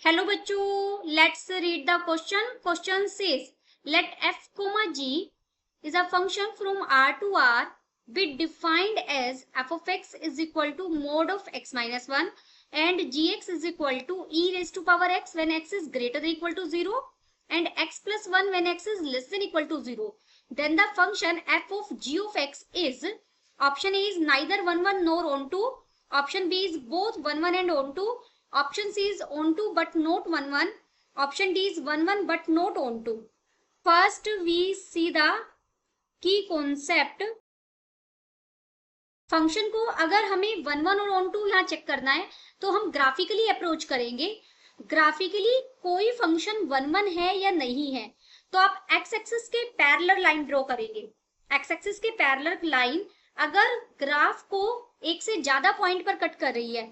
Hello बच्चों, let's read the question. Question says late f comma g is a function from r to r be defined as f of x is equal to mod of x minus 1 and gx is equal to e raised to power x when x is greater than equal to 0 and x plus 1 when x is less than equal to 0. Then the function f of g of x is option A is neither 1 1 nor onto, option B is both 1 1 and onto, option C is onto but not 1 1, option D is 1 1 but not onto. First we see the key concept. Function को अगर हमें 1 1 और on to यहाँ check करना है तो हम graphically approach करेंगे. ग्राफिकली कोई फंक्शन 1 1 है या नहीं है तो आप एक्स एक्सिस के पैरेलल लाइन ड्रॉ करेंगे. एक्स एक्सिस के पैरेलल लाइन अगर ग्राफ को एक से ज्यादा पॉइंट पर कट कर रही है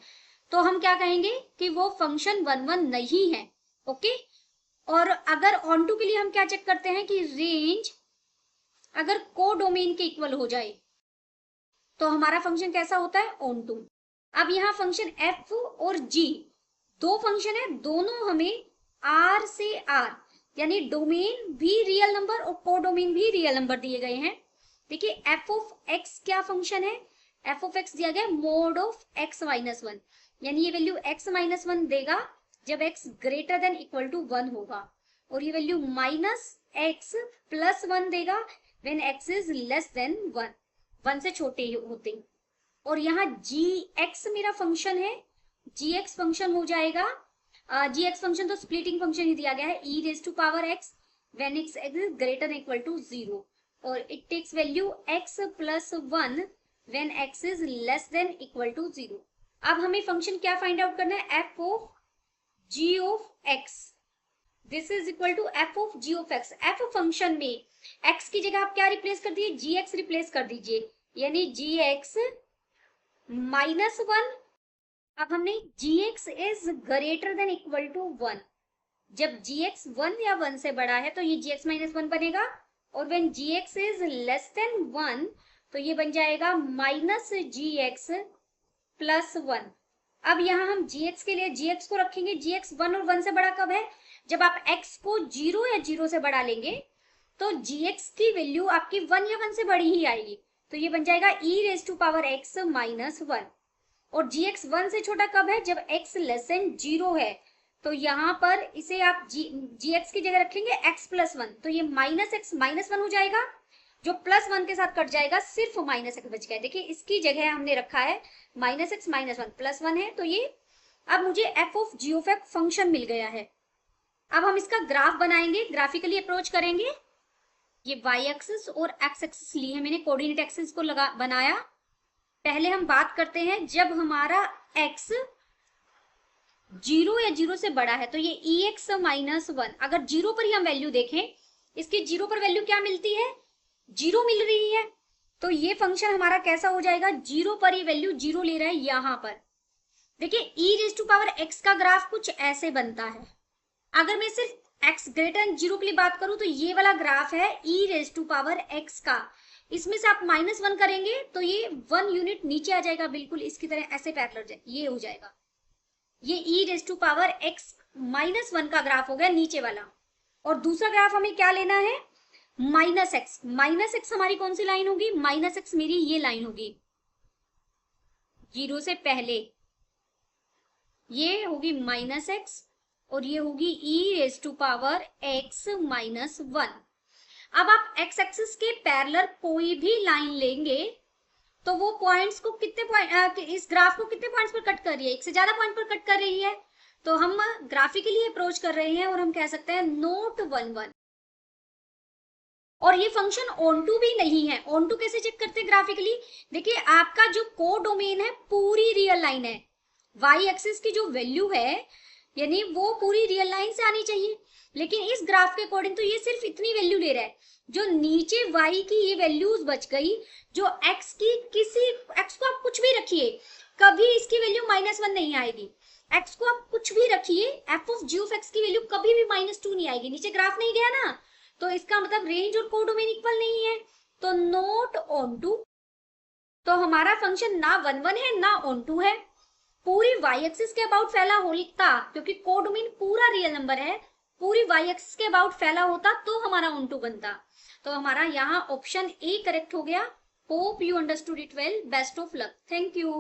तो हम क्या कहेंगे कि वो फंक्शन 1 1 नहीं है. ओके. और अगर ऑन टू के लिए हम क्या चेक करते हैं कि रेंज अगर को डोमेन के इक्वल हो जाए तो हमारा फंक्शन कैसा होता है, ऑन टू. अब यहाँ फंक्शन f और g दो फंक्शन है, दोनों हमें r से r यानी डोमेन भी रियल नंबर और को डोमेन भी रियल नंबर दिए गए हैं. देखिए f ऑफ x क्या फंक्शन है, f ऑफ x दिया गया मोड ऑफ x माइनस 1 यानी ये वैल्यू x माइनस 1 देगा जब x greater than equal to 1 होगा और ये वैल्यू माइनस x प्लस 1 देगा when x is less then 1, 1 से छोटे होते. और यहाँ gx मेरा फंक्शन है, gx फंक्शन हो जाएगा, gx फंक्शन तो स्प्लिटिंग फंक्शन ही दिया गया है, e raise to power x when x is greater than equal to 0 और it takes value x plus 1 when x is less than equal to 0. अब हमें फंक्शन क्या फाइंड आउट करना है, f of g of x. This is equal to f of g of x. f function में x की जगह आप क्या रिप्लेस कर दिए, gx रिप्लेस कर दीजिए यानी gx माइनस 1. अब हमने gx is greater than equal to 1. जब gx 1 या 1 से बड़ा है तो ये gx माइनस 1 बनेगा और when gx is less then 1 तो ये बन जाएगा माइनस gx प्लस 1. अब यहाँ हम gx के लिए gx को रखेंगे, gx 1 और 1 से बड़ा कब है, जब आप x को 0 या 0 से बढ़ा लेंगे तो gx की वैल्यू आपकी 1 या 1 से बड़ी ही आएगी तो ये बन जाएगा e raise to power x minus 1. और gx 1 से छोटा कब है, जब x लेस देन 0 है तो यहाँ पर इसे आप gx की जगह रखेंगे x प्लस 1 तो ये माइनस x माइनस 1 हो जाएगा, जो प्लस 1 के साथ कट जाएगा सिर्फ माइनस x बच गया. देखिए इसकी जगह हमने रखा है माइनस x माइनस 1 प्लस 1 है तो ये अब मुझे f of g of x function मिल गया है. अब हम इसका ग्राफ बनाएंगे, ग्राफिकली अप्रोच करेंगे. ये y एक्सिस और x एक्सिस ली है मैंने, कोऑर्डिनेट एक्सिस को बनाया. पहले हम बात करते हैं जब हमारा x 0 या 0 से बड़ा है तो ये ex माइनस 1. अगर 0 पर ही हम वैल्यू देखें, इसकी 0 पर वैल्यू क्या मिलती है, 0 मिल रही है तो ये फंक्शन हमारा कैसा हो जाएगा, 0 पर ही वैल्यू 0 ले रहा है. यहाँ पर देखिए e raise to power x का ग्राफ कुछ ऐसे बनता है. अगर मैं सिर्फ x ग्रेटर देन 0 के लिए बात करूं तो ये वाला ग्राफ है e raise to power x का. इसमें से आप माइनस 1 करेंगे तो ये 1 यूनिट नीचे आ जाएगा, बिल्कुल इसकी तरह ऐसे पैरेलल ये हो जाएगा. ये e raise to power x minus 1 का ग्राफ हो गया नीचे वाला. और दूसरा ग्राफ हमें क्या लेना है, माइनस एक्स. माइनस एक्स हमारी कौन सी लाइन होगी, माइनस एक्स मेरी ये लाइन होगी 0 से पहले, ये होगी माइनस एक्स और ये होगी e raise to power x minus 1. अब आप x एक्सिस के पैरेलल कोई भी लाइन लेंगे तो वो पॉइंट्स को कितने पॉइंट, इस ग्राफ को कितने पॉइंट्स पर कट कर रही है, एक से ज्यादा पॉइंट पर कट कर रही है तो हम ग्राफिकली अप्रोच कर रहे हैं और हम कह सकते हैं नोट 1 1. और ये फंक्शन ऑन टू भी नहीं है. ऑन टू कैसे चेक करते हैं ग्राफिकली, देखिए आपका जो को डोमेन है पूरी रियल लाइन है, y एक्सिस की जो वैल्यू है यानी वो पूरी रियल लाइन से आनी चाहिए, लेकिन इस ग्राफ के अकॉर्डिंग तो ये सिर्फ इतनी वैल्यू ले रहा है. जो नीचे y की ये वैल्यूज बच गई, जो x की किसी x को आप कुछ भी रखिए कभी इसकी वैल्यू माइनस 1 नहीं आएगी. x को आप कुछ भी रखिए, f of g of x की वैल्यू कभी भी माइनस 2 नहीं आएगी. नीचे ग्राफ नहीं गया ना तो इसका मतलब रेंज और कोडोमेन इक्वल नहीं है तो नॉट ऑन टू. तो हमारा फंक्शन ना 1 1 है ना ऑन टू है. पूरी वाई एक्सिस के अबाउट फैला होता, क्योंकि कोडोमेन पूरा रियल नंबर है, पूरी वाई एक्सिस के अबाउट फैला होता तो हमारा ऑन टू बनता। तो हमारा यहाँ ऑप्शन ए करेक्ट हो गया। Hope you understood it well. Best of luck. Thank you.